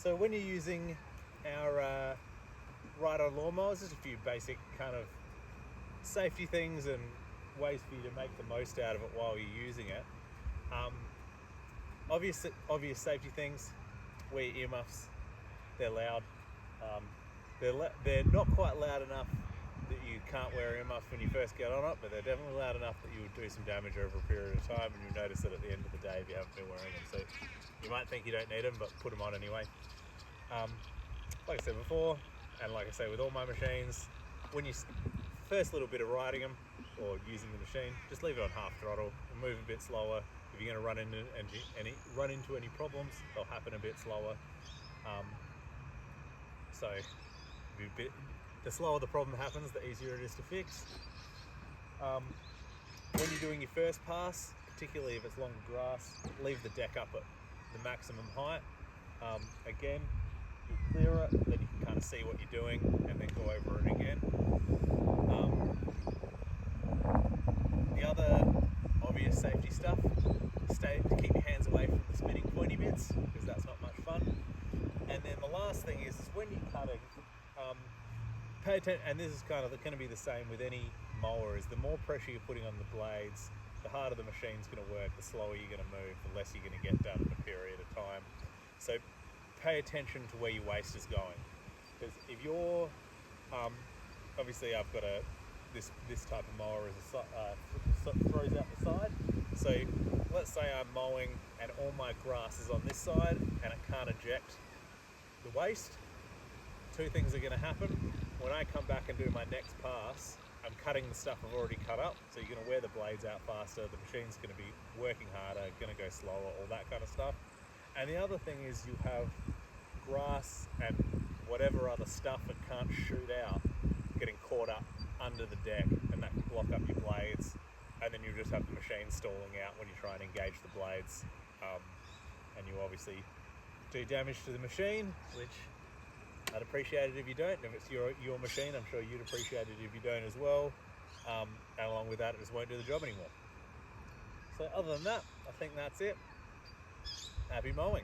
So when you're using our ride-on lawnmowers, there's a few basic kind of safety things and ways for you to make the most out of it while you're using it. Obvious safety things: wear your earmuffs. They're loud. They're not quite loud enough that you can't wear earmuffs when you first get on it, but they're definitely loud enough that you would do some damage over a period of time, and you'll notice it at the end of the day if you haven't been wearing them. So you might think you don't need them, but put them on anyway. Like I said before, and like I say with all my machines, when you first little bit of riding them or using the machine, just leave it on half throttle and move a bit slower. If you're going to run into any problems, they'll happen a bit slower. So the slower the problem happens, the easier it is to fix. When you're doing your first pass, particularly if it's longer grass, leave the deck up at the maximum height. Again, you clear it, then you can kind of see what you're doing and then go over it again. The other obvious safety stuff, to keep your hands away from the spinning pointy bits, because that's not much fun. And then the last thing is when you're cutting, pay attention, and this is kind of going to be the same with any mower, is the more pressure you're putting on the blades, the harder the machine's going to work, the slower you're going to move, the less you're going to get done in a period of time. So pay attention to where your waste is going, because if you're obviously I've got this type of mower throws out the side. So let's say I'm mowing and all my grass is on this side and it can't eject the waste. Two things are going to happen. When I come back and do my next pass, I'm cutting the stuff I've already cut up, so you're going to wear the blades out faster, the machine's going to be working harder, going to go slower, all that kind of stuff. And the other thing is you have grass and whatever other stuff that can't shoot out getting caught up under the deck, and that can block up your blades, and then you just have the machine stalling out when you try and engage the blades, and you obviously do damage to the machine, which I'd appreciate it if you don't. If it's your machine, I'm sure you'd appreciate it if you don't as well, and along with that, it just won't do the job anymore. So other than that, I think that's it. Happy mowing.